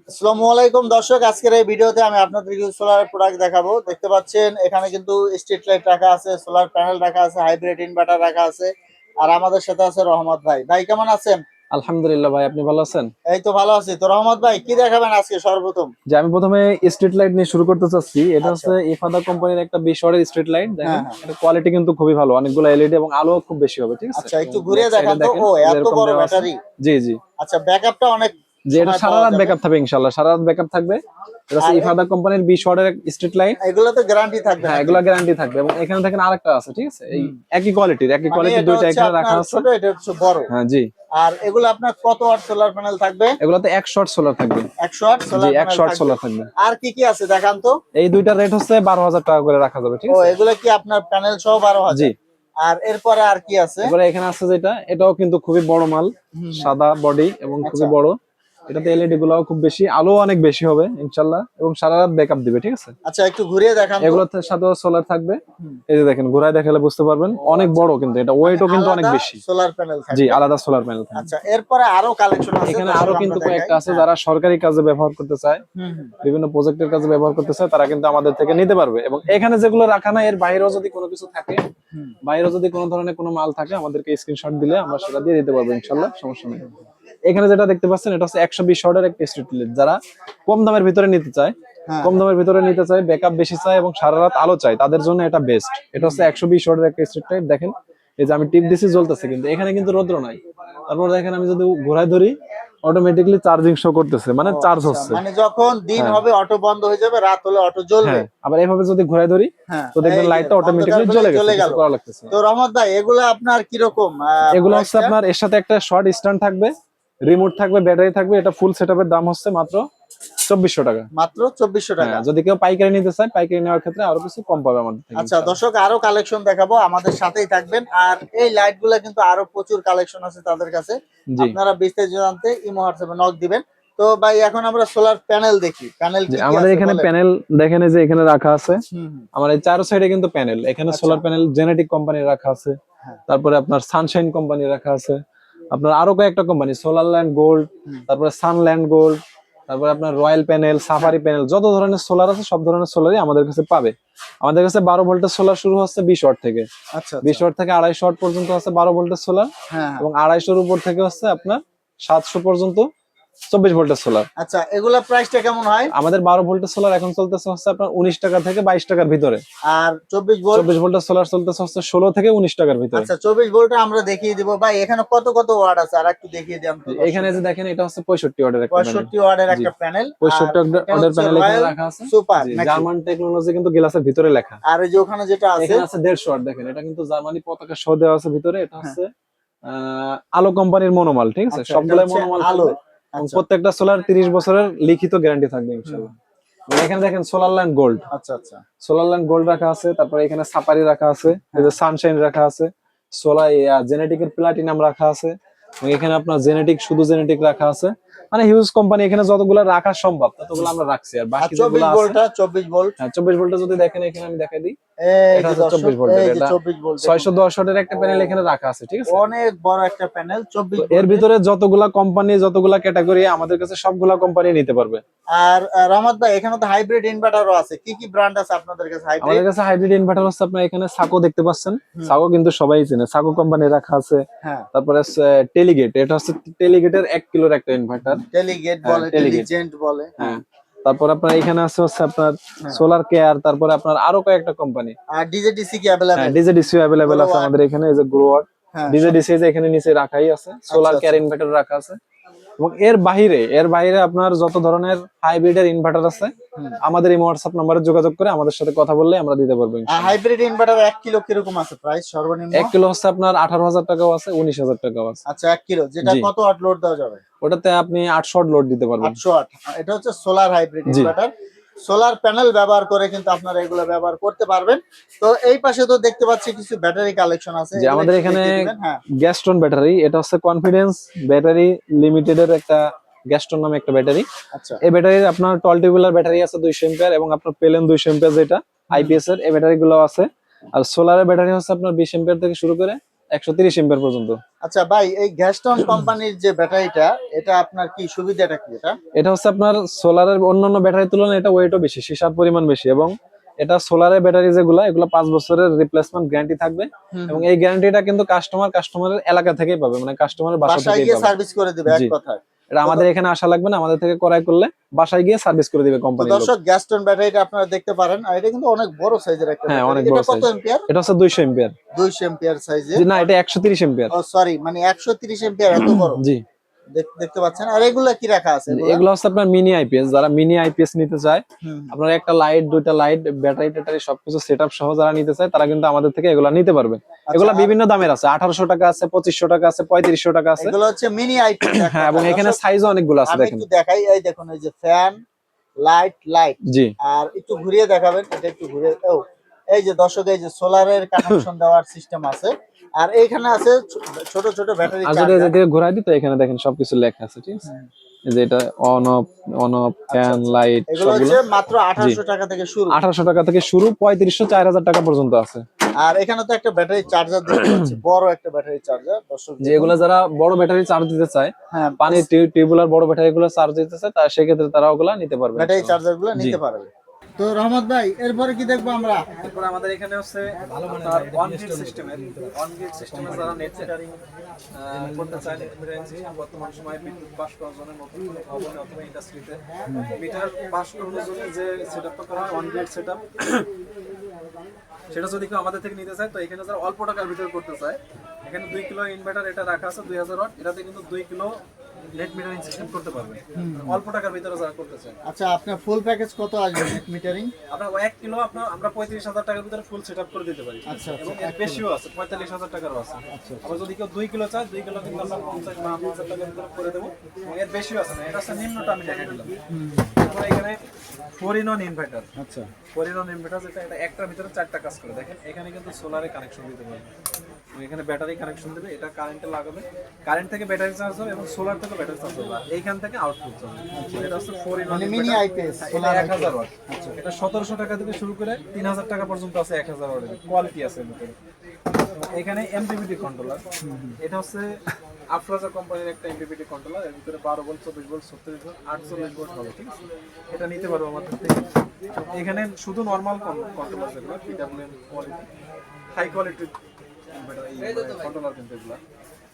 আসসালামু আলাইকুম দর্শক, আজকের এই ভিডিওতে আমি আপনাদের কিছু সোলার প্রোডাক্ট দেখাবো। দেখতে পাচ্ছেন এখানে কিন্তু স্ট্রিট লাইট রাখা আছে, সোলার প্যানেল রাখা আছে, হাইব্রিড ইনভার্টার রাখা আছে। আর আমাদের সাথে আছে রহমত ভাই। ভাই কেমন আছেন? আলহামদুলিল্লাহ ভাই, আপনি ভালো আছেন? এই তো ভালো আছি। তো রহমত ভাই কি দেখাবেন আজকে সর্বপ্রথম? যে আমি প্রথমে স্ট্রিট লাইট নিয়ে শুরু করতে চাচ্ছি। এটা আচ্ছা। হচ্ছে ইফাদা কোম্পানির একটা 20 ওয়াটের স্ট্রিট লাইট। হ্যাঁ দেখেন হ্যাঁ। এটা কোয়ালিটি কিন্তু খুবই ভালো, অনেকগুলো এলইডি এবং আলো খুব বেশি হবে, ঠিক আছে? আচ্ছা, এবং একটু ঘুরিয়ে ব্যাক সাইডে দেখান তো। দেখেন ও, এই যে এত এরকম বড় দেওয়া আছে। ব্যাটারি! জি জি। আচ্ছা, ব্যাকআপটা অনেক যে এটা সময় সারা পাওয়া রাত যাবে। ব্যাকআপ থাকবে ইনশাআল্লাহ, সারা রাত ব্যাকআপ থাকবে। এটা হচ্ছে আর ইফাদা কোম্পানির 20 ওয়াটের স্ট্রিট লাইট। এগুলো তো গ্যারান্টি থাকবে হ্যাঁ, নাকি? এগুলা গ্যারান্টি থাকবে। এবং এখানে দেখেন আরেকটা আছে, ঠিক আছে? এই হুম। একই মানে কোয়ালিটির এটা দুইটা হচ্ছে এখানে রাখা আপনার আছে। ছোট, এটা হচ্ছে বড়। হ্যাঁ জি। আর এগুলো আপনার কত ওয়াট সোলার প্যানেল থাকবে? এগুলাতে 100 ওয়াট সোলার থাকবে। 100 ওয়াট জি, সোলার প্যানেল 100 ওয়াট থাকবে। সোলার থাকবে। আর কি কি আছে দেখান তো। এই দুইটার রেট হচ্ছে 12,000 টাকা করে রাখা যাবে, ঠিক ও, আছে? এগুলো কি আপনার প্যানেল সহ জি। 12,000? আর এরপরে আর কি আছে? এবারে এখানে আছে যেটা, এটাও কিন্তু খুবই বড় মাল, হুম, হুম। সাদা বডি এবং আচ্ছা খুবই বড়। এটাতে এলইডি গুলাও খুব বেশি, আলো অনেক বেশি হবে ইনশাল্লাহ, এবং সারা রাত ব্যাকআপ দিবে, ঠিক আছে? আচ্ছা, একটু ঘুরিয়ে দেখান তো। এগুলোর সাথেও সোলার থাকবে। হুম। এই যে দেখেন, ঘোরায় দেখালে বুঝতে পারবেন, ও অনেক আচ্ছা, বড়, কিন্তু এটা মানে ওয়েটও কিন্তু অনেক আলাদা বেশি। সোলার প্যানেল জি, থাকবে। আলাদা সোলার প্যানেল থাকবে। আচ্ছা, এরপরে আরো কালেকশন আছে, এখানে আরো দর্শক আমরা কিন্তু দেখাই। কয়েকটা আছে, হ্যাঁ। যারা সরকারি কাজে ব্যবহার করতে চায়, হুম হুম। বিভিন্ন প্রজেক্টের কাজে ব্যবহার করতে চায়, তারা কিন্তু আমাদের থেকে নিতে পারবে। এবং এখানে যেগুলো রাখা না, এর বাইরেও যদি কোনো কিছু থাকে, হুম। বাইরেও যদি কোনো ধরনের কোনো মাল থাকে, আমাদেরকে স্ক্রিনশট দিলে আমরা সেটা দিয়ে দিতে পারবো ইনশাল্লাহ, সমস্যা নেই। এখানে যেটা দেখতে পাচ্ছেন, এটা হচ্ছে 120 ওয়াটের একটা স্ট্রিট লাইট। যারা কম দামের ভিতরে নিতে চায়, হ্যাঁ কম হ্যাঁ। দামের ভিতরে নিতে চায়, ব্যাকআপ বেশি চায় এবং সারা রাত আলো চায়, তাদের জন্য এটা বেস্ট। এটা হচ্ছে 120 ওয়াটের একটা স্ট্রিট লাইট। দেখেন এই যে আমি টিপ দিছি, জ্বলতেছে, কিন্তু এখানে কিন্তু রৌদ্র নাই। তারপর দেখেন আমি যদি ঘোরায় ধরি, অটোমেটিকলি চার্জিং শো করতেছে, মানে ও চার্জ আচ্ছা, হচ্ছে। মানে যখন দিন হ্যাঁ হবে অটো বন্ধ হয়ে যাবে, রাত হলে অটো জ্বলবে। হ্যাঁ, আবার এভাবে যদি ঘোরায় ধরি, হ্যাঁ, তো দেখবেন এই যে লাইটটা অন্ধকার অটোমেটিকলি বেলায় জ্বলে গেছে, জ্বলে কিছু গেল। করা লাগতেছে না। তো রহমত ভাই, এগুলো আপনার কিরকম এগুলো হচ্ছে প্রাইসটা? আপনার, এর সাথে একটা শর্ট স্ট্যান্ড থাকবে, রিমোট থাকবে, ব্যাটারি থাকবে। এটা ফুল সেটআপের দাম হচ্ছে মাত্র 2400 টাকা। মাত্র 2400 হ্যাঁ, টাকা। যদি কেউ পাইকারি নিতে চায়, পাইকারি নেওয়ার ক্ষেত্রে আরো কিছু কম পাবে আমাদের থেকে আচ্ছা ইনশাআল্লাহ। দর্শক, আরো কালেকশন দেখাবো, আমাদের সাথেই থাকবেন। আর এই লাইট গুলা কিন্তু আরো প্রচুর কালেকশন আছে তাদের কাছে। জি আপনারা বিস্তারিত জানতে ইমো হোয়াটসঅ্যাপে নক দিবেন। তো ভাই, এখন আমরা সোলার প্যানেল দেখি। প্যানেল জি, কি কি আমাদের আছে এখানে বলেন। প্যানেল দেখেন, এই যে এখানে রাখা আছে। হুম হুম। আমার এই চার সাইডে কিন্তু প্যানেল, এখানে আচ্ছা। সোলার প্যানেল জেনেটিক কোম্পানির রাখা আছে। হ্যাঁ। তারপরে আপনার সানশাইন কোম্পানি রাখা আছে। আপনার আরো কয়েকটা কোম্পানি, সোলার ল্যান্ড গোল্ড, হুম। তারপরে সানল্যান্ড গোল্ড, তারপরে আপনার রয়্যাল প্যানেল, হ্যাঁ। সাফারি প্যানেল, যত ধরনের সোলার আছে সব ধরনের সোলারই আমাদের কাছে পাবে। আমাদের কাছে 12 ভোল্টের সোলার শুরু হচ্ছে 20 ওয়াট থেকে। আচ্ছা 20 আচ্ছা। ওয়াট থেকে 250 ওয়াট পর্যন্ত আছে 12 ভোল্টের সোলার। হ্যাঁ হ্যাঁ। এবং 250 উপর থেকে হচ্ছে আপনার 700 পর্যন্ত 24 ভোল্টের সোলার। আচ্ছা, এগুলা প্রাইসটা কেমন হয়? আমাদের 12 ভোল্টের সোলার এখন চলতেছে হচ্ছে আপনার 19 টাকা থেকে 22 টাকার ভিতরে। আর 24 ভোল্ট? 24 ভোল্টের সোলার চলতেছে হচ্ছে 16 থেকে 19 টাকার ভিতরে। আচ্ছা, 24 ভোল্টটা আমরা দেখিয়ে দিব ভাই। এখানে কত কত ওয়াট আছে আর একটু দেখিয়ে দিন তো এখানে যে দর্শকদের। দেখেন, এটা হচ্ছে 65 ওয়াটের একটা প্যানেল। 65 ওয়াটের জি, একটা প্যানেল। আর 65 এটা ওয়াটের হচ্ছে প্যানেল এখানে রয়্যাল রাখা আছে। সুপার জি, নাকি? জার্মান টেকনোলজি কিন্তু গ্লাসের ভিতরে লেখা। আর এই যে ওখানে যেটা আছে। এখানে আছে 150 ওয়াট। দেখেন এটা কিন্তু জার্মানি পতাকা সহ দেওয়া আছে ভিতরে। এটা হ্যাঁ। হচ্ছে আলো কোম্পানির মনোমাল, ঠিক আছে? আচ্ছা, এটা সবগুলাই হচ্ছে মনোমাল আলো। থাকবে। এবং আচ্ছা। প্রত্যেকটা সোলার 30 বছরের লিখিত গ্যারান্টি থাকবে হুম। ইনশাআল্লাহ। এবং এখানে দেখেন সোলার ল্যান্ড গোল্ড, আচ্ছা আচ্ছা। সোলার ল্যান্ড গোল্ড রাখা আছে। তারপরে এখানে সাফারি রাখা আছে, এই হ্যাঁ। যে সানশাইন রাখা আছে, সোলার জেনেটিকের প্লাটিনাম রাখা আছে। এবং এখানে আপনার জেনেটিক, শুধু জেনেটিক রাখা আছে। মানে হিউজ কোম্পানি, এখানে যতগুলো রাখা সম্ভব ততগুলো আমরা রাখছি। আর আর বাকি যেগুলো 24 আছে, ভোল্টটা 24 ভোল্ট। হ্যাঁ 24 ভোল্টে যদি দেখেন, এখানে আমি দেখাই দিই। এই এটা যে হচ্ছে দর্শক, 24 ভোল্টের। এই যে এটা 24 ভোল্ট দেখুন। 610 ওয়াটের একটা প্যানেল এখানে রাখা আছে, ঠিক আছে? অনেক বড় একটা প্যানেল, তো 24 এর ভোল্টের। ভিতরে যতগুলা কোম্পানি, যতগুলা ক্যাটাগরি, আমাদের কাছে সবগুলা কোম্পানি নিতে পারবে। আর রহমত ভাই, এখানে তো হাইব্রিড ইনভার্টারও আছে। কি কি ব্র্যান্ড আছে আপনাদের কাছে আমাদের হাইব্রিড? কাছে হাইব্রিড ইনভার্টার হচ্ছে আপনার, এখানে সাকো দেখতে পাচ্ছেন। হুম। সাকো কিন্তু সবাই চেনে, সাকো কোম্পানি রাখা আছে। হ্যাঁ। তারপরে টেলিগেট, এটা হচ্ছে টেলিগেটের 1 কিলোর একটা ইনভার্টার। টেলিগেট হ্যাঁ, বলে, টেলিগেট। টেলিজেন্ট বলে। হ্যাঁ। হ্যাঁ। তারপর আপনার এখানে আছে হচ্ছে আপনার হ্যাঁ। সোলার কেয়ার, তারপরে আপনার আরো কয়েকটা কোম্পানি। আর ডিজেডিসি কি হ্যাঁ, অ্যাভেলেবেল? ডিজেডিসি অ্যাভেলেবেল আছে গ্লোওয়াট। আমাদের এখানে, এই যে গ্রোয়ার। হ্যাঁ ডিজেডিসি যে এখানে নিচে রাখাই আছে, আচ্ছা সোলার কেয়ার আচ্ছা। ইনভার্টার রাখা আছে। এবং এর বাইরে আপনার যত ধরনের হাইব্রিডের ইনভার্টার আছে, হুম। আমাদের এই হোয়াটসঅ্যাপ নাম্বারে যোগাযোগ করে আমাদের সাথে কথা বললে আমরা দিতে পারবো আর ইনশাআল্লাহ। হাইব্রিড ইনভার্টার 1 কিলো কিরকম আছে প্রাইস সর্বনিম্ন? 1 কিলো হচ্ছে আপনার 18,000 টাকাও আছে, 19,000 টাকাও আছে। আচ্ছা, 1 কিলো যেটা জি, কত ওয়াট লোড দেওয়া যাবে? ওটাতে আপনি 800 ওয়াট লোড দিতে পারবেন। 800 ওয়াট। এটা হচ্ছে সোলার হাইব্রিড জি ইনভার্টার। সোলার প্যানেল ব্যবহার করে কিন্তু আপনারা এগুলো ব্যবহার করতে পারবেন। তো এই পাশে তো দেখতে পাচ্ছি কিছু ব্যাটারি কালেকশন আছে, যে এগুলো আমাদের একটু এখানে দেখিয়ে দিবেন। হ্যাঁ। গ্যাস্ট্রন ব্যাটারি, এটা হচ্ছে কনফিডেন্স ব্যাটারি লিমিটেড এর একটা, গ্যাস্ট্রন নামে একটা ব্যাটারি। আচ্ছা। এই ব্যাটারির আপনার 12 টিউবুলার ব্যাটারি আছে 200 এম্পিয়ার, এবং আপনার প্লেন 200 এম্পিয়ার, যেটা আইপিএস এর এই ব্যাটারি গুলো আছে। আর সোলারের ব্যাটারি হচ্ছে আপনার 20 এম্পিয়ার থেকে শুরু করে 130 এম্পিয়ার পর্যন্ত। আচ্ছা ভাই, এই গ্যাস্টন কোম্পানির যে ব্যাটারিটা, এটা আপনার কি সুবিধাটা কি এটা? এটা হচ্ছে আপনার সোলারের অন্যান্য ব্যাটারির তুলনায় এটা ওয়েটও বেশি, সীসার পরিমাণ বেশি, এবং এটা সোলারের ব্যাটারি যেগুলা এগুলো 5 বছরের রিপ্লেসমেন্ট গ্যারান্টি থাকবে। হুম, এবং এই গ্যারান্টিটা কিন্তু কাস্টমারের এলাকা থেকেই পাবে, মানে কাস্টমারের বাসা বাসায় থেকেই গিয়ে পাবে। সার্ভিস করে দিবে এক জি। কথায়। এটা আমাদের এখানে আসা লাগবে না, আমাদের থেকে ক্রয় করলে বাসায় গিয়ে সার্ভিস করে দিবে তো কোম্পানির লোক। দর্শক, গ্যাস্টন ব্যাটারিটা আপনারা দেখতে পারেন, আর এটা কিন্তু অনেক বড় সাইজের একটা হ্যাঁ, ব্যাটারি। অনেক এটা বড় কত সাইজ। এম্পিয়ার? এটা হচ্ছে 200 এম্পিয়ার। 200 এম্পিয়ার সাইজের। জি না, এটা 130 এম্পিয়ার। ও সরি, মানে 130 এম্পিয়ার, এত বড়। জি। দেখতে পাচ্ছেন। আর এগুলা কি রাখা আছে এগুলা? এগুলো হচ্ছে আপনার মিনি আইপিএস, যারা মিনি আইপিএস নিতে চায়, হুম, আপনার একটা লাইট, দুইটা লাইট, ব্যাটারি ট্যাটারি সবকিছু সেটআপ সহ যারা নিতে চায় তারা কিন্তু আমাদের থেকে এগুলা নিতে পারবে। এগুলা আর বিভিন্ন দামের আছে, 1800 টাকা আছে, 2500 টাকা আছে, 3500 টাকা আছে। এগুলো হচ্ছে মিনি আইপিএস। হ্যাঁ, এবং এখানে সাইজও অনেকগুলো আছে আমি দেখেন। একটু দেখাই, এই দেখুন, এই যে ফ্যান, লাইট। জি। আর একটু ঘুরিয়ে দেখাবেন, এটা একটু ঘুরিয়ে। ও, এই যে দর্শক, এই যে সোলারের কানেকশন দেওয়ার সিস্টেম আছে। আর এইখানে আছে ছোট ছোট ব্যাটারি আর যদি চার্জার। এদিকে ঘোরাই দিই তো এখানে দেখেন সবকিছু লেখা আছে, ঠিক আছে? এই যে এটা অন অফ ফ্যান, লাইট এগুলো সবগুলো। হচ্ছে মাত্র 1800 টাকা থেকে শুরু। 1800 টাকা থেকে শুরু, 3500 4000 টাকা পর্যন্ত আছে। আর এখানে তো একটা ব্যাটারি চার্জার দেখতে পাচ্ছি, বড় একটা ব্যাটারি চার্জার দর্শক। যে এগুলা যারা বড় ব্যাটারি চার্জ দিতে চায়, হ্যাঁ, পানির টিউবুলার বড় ব্যাটারি গুলো চার্জ দিতে চায়, তার সেক্ষেত্রে তারা ওগুলা নিতে পারবে। ব্যাটারি চার্জার গুলো জি। নিতে পারবে। তো রহমত ভাই, এরপরে কি দেখবো আমরা? এরপর আমাদের এখানে হচ্ছে আপনার অন গ্রিড সিস্টেমের যারা নেট মিটারিং করতে চায়, নেট মিটারিং সিস্টেম বর্তমান সময়ে বিদ্যুৎ পাস করার জন্য নতুন কোনো ভবনে অথবা ইন্ডাস্ট্রিতে মিটার পাস করানোর জন্য যে সেটআপটা করা হয় অন গ্রিড সেটআপ, সেটা যদি কেউ আমাদের থেকে নিতে চায়, তো এখানে যারা অল্প টাকার ভিতরে করতে চায়, এখানে 2 কিলো ইনভার্টার এটা রাখা আছে 2000 ওয়াট, এটাতে কিন্তু 2 কিলো নেট মিটারিং সিস্টেম করতে পারবে অল্প টাকার ভিতরে যারা করতে চায়। আচ্ছা, আপনার ফুল প্যাকেজ কত আসবে নেট মিটারিং? আপনার 1 কিলো আপনার আমরা 35,000 টাকার ভিতরে ফুল সেটআপ করে দিতে পারি। আচ্ছা, এবং এর বেশিও আছে, 45,000 টাকারও আছে। আবার যদি কেউ 2 কিলো চায়, 2 কিলো কিন্তু আমরা 50 বা 50,000 টাকার ভিতরে করে দেবো। এবং এর বেশিও আছে না, এটা হচ্ছে নিম্নটা আমি দেখাই দিলাম। তারপর এখানে 4 in 1 ইনভার্টার। আচ্ছা, 4 in 1 ইনভার্টার, যেটা এটা একটার ভিতরে 4টা কাজ করে। দেখেন এখানে কিন্তু সোলারে কানেকশন দিতে পারবে, এখানে ব্যাটারি কানেকশন দেবে, এটা কারেন্টে লাগাবে, কারেন্ট থেকে ব্যাটারি চার্জ হবে এবং সোলার থেকে ব্যাটারি চার্জ হবে, এইখান থেকে আউটপুট যাবে। এটা হচ্ছে 4 in 1 মানে মিনি আইপিএস সোলার 1000 ওয়াট। আচ্ছা, এটা 1700 টাকা থেকে শুরু করে 3000 টাকা পর্যন্ত আছে, 1000 ওয়াটের কোয়ালিটি আছে এর ভিতরে। এখানে এমপিপিটি কন্ট্রোলার, এটা হচ্ছে আফরোজা কোম্পানির একটা এমপিপিটি কন্ট্রোলার, এর ভিতরে 12 ভোল্ট, 24 ভোল্ট, 36 ভোল্ট, 48 ভোল্ট হবে, ঠিক আছে? এটা নিতে পারবো আমাদের থেকে। এখানে শুধু নরমাল কন্ট্রোলার যেগুলো পিডব্লিউএম কোয়ালিটি, হাই কোয়ালিটির কন্ট্রোলার কিন্তু এগুলা।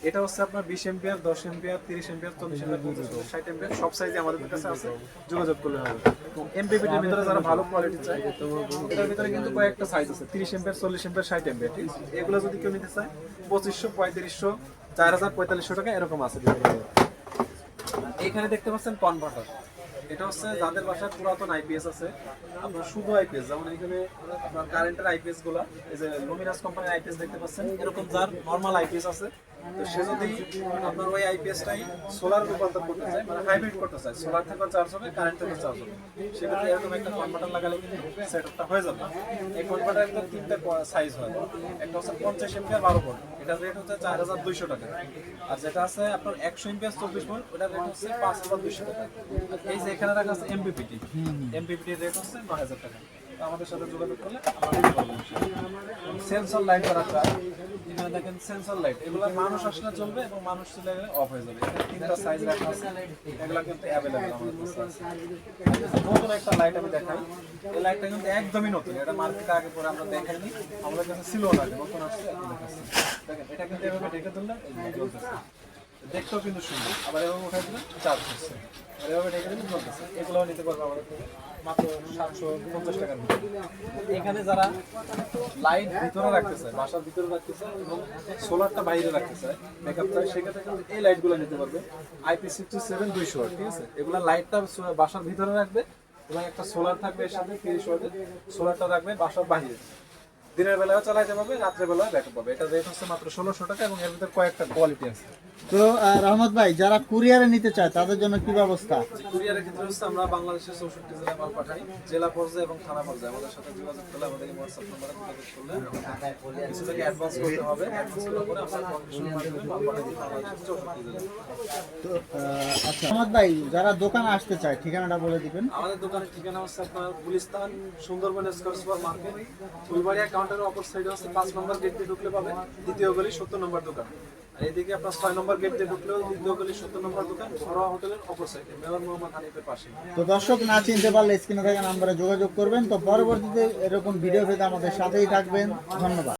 এটা হচ্ছে আপনার 20 ampere, 10 ampere, 30 ampere, 40 ampere, 50 ampere, 60 ampere, সব সাইজে আমাদের কাছে আছে, যোগাযোগ করলে হবে। এমপিপিটির ভিতরে যারা ভালো কোয়ালিটি চায়, এটার ভিতরে কিন্তু কয়েকটা সাইজ আছে, 30 এম্পিয়ার, 40 এম্পিয়ার, 60 এম্পিয়ার, ঠিক আছে? এগুলো যদি কেউ নিতে চায় 2500, 3500, 4000, 4500 টাকা এরকম আছে। এখানে দেখতে পাচ্ছেন কনভার্টার, এটা হচ্ছে যাদের বাসায় পুরাতন আইপিএস আছে, আপনার শুধু আইপিএস, যেমন এখানে আপনার কারেন্টের আইপিএস গুলা, এই যে লুমিনাস কোম্পানির আইপিএস দেখতে পাচ্ছেন, এরকম যার নরমাল আইপিএস আছে, তো সে যদি আপনার ওই আইপিএসটাই সোলার রূপান্তর করতে চায়, মানে হাইব্রিড করতে চায়, সোলার থেকেও চার্জ হবে, কারেন্ট থেকেও চার্জ হবে, সেক্ষেত্রে এরকম একটা কনভার্টার লাগালে কিন্তু সেটআপটা হয়ে যাবে। এই কনভার্টারের কিন্তু 3টা সাইজ হয়, একটা হচ্ছে 50 এম্পিয়ার 12 ভোল্ট, এটার রেট হচ্ছে 4200 টাকা। আর যেটা আছে আপনার 100 এম্পিয়ার 24 ভোল্ট, ওটার রেট হচ্ছে 5200 টাকা। এই যে এখানে রাখা আছে এমপিপিটি, এমপিপিটির রেট হচ্ছে 9000 টাকা। তো আমাদের সাথে যোগাযোগ করলে আমরা দিতে পারবো। সেন্সর লাইট রাখা, এখানে দেখেন সেন্সর লাইট, এগুলো মানুষ আসলে চলবে এবং মানুষ চলে গেলে অফ হয়ে যাবে। এখানে 3টা সাইজ রাখা আছে, এগুলো কিন্তু অ্যাভেলেবল আমাদের কাছে আছে। নতুন একটা লাইট আমি দেখাই, এই লাইটটা কিন্তু একদমই নতুন, এটা মার্কেটে আগে পরে আমরা দেখাইনি, আমাদের কাছে ছিল না, নতুন আসছে আপনাদের কাছে। দেখেন এটা কিন্তু এভাবে ঢেকে ধরলে জ্বলতেছে, দেখতেও কিন্তু সুন্দর। আবার এভাবে উঠাই দিলে চার্জ হচ্ছে, আর এভাবে ঢেকে দিলে জ্বলতেছে। এগুলোও নিতে পারবো আমাদের থেকে মাত্র 750 টাকার ভিতরে। এখানে যারা লাইট ভিতরে রাখতে চায়, বাসার ভিতরে রাখতে চায় এবং সোলারটা বাইরে রাখতে চায়, ব্যাকআপ চায়, সেক্ষেত্রে কিন্তু এই লাইটগুলো নিতে পারবে, IP67 200 ওয়াট, ঠিক আছে? এগুলো লাইটটা বাসার ভিতরে রাখবে এবং একটা সোলার থাকবে এর সাথে 30 ওয়াটের, সোলারটা রাখবে বাসার বাইরে, দিনের বেলায় চালাইতে পারবে, রাত্রে বেলায় ব্যাকআপ পাবে। এটা রেট হচ্ছে মাত্র 1600 টাকা এবং এর ভিতরে কয়েকটা কোয়ালিটি আছে। তো রহমত ভাই, যারা কুরিয়ারে নিতে চায় তাদের জন্য কি ব্যবস্থা? কুরিয়ারের ক্ষেত্রে হচ্ছে আমরা বাংলাদেশের 64 জেলায় মাল পাঠাই, জেলা পর্যায়ে এবং থানা পর্যায়ে। আমাদের সাথে যোগাযোগ করলে, আমাদের হোয়াটসঅ্যাপ নম্বরে যোগাযোগ করলে কিছু থেকে অ্যাডভান্স করতে হবে, অ্যাডভান্স করার পরে আমরা কন্ডিশনের মাধ্যমে মাল পাঠিয়ে দিই বাংলাদেশের 64 জেলায়। তো আচ্ছা রহমত ভাই, যারা দোকানে আসতে চায় ঠিকানাটা বলে দিবেন। আমাদের দোকানের ঠিকানা হচ্ছে আপনার Gulistan Sundarban square super market, Phulbaria কাউন্টারের অপর সাইডে হচ্ছে 5 নম্বর গেট দিয়ে ঢুকলে পাবেন দ্বিতীয় গলি 70 নম্বর দোকান। আর এদিকে আপনার 6 নম্বর গেট দিয়ে ঢুকলেও দ্বিতীয় গলি 70 নম্বর দোকান, ঘরোয়া হোটেলের অপর সাইডে মেয়র মোহাম্মদ হানিফের পাশে। তো দর্শক না চিনতে পারলে স্ক্রিনে থাকা নাম্বারে যোগাযোগ করবেন। তো পরবর্তীতে এরকম ভিডিও পেতে আমাদের সাথেই থাকবেন। ধন্যবাদ।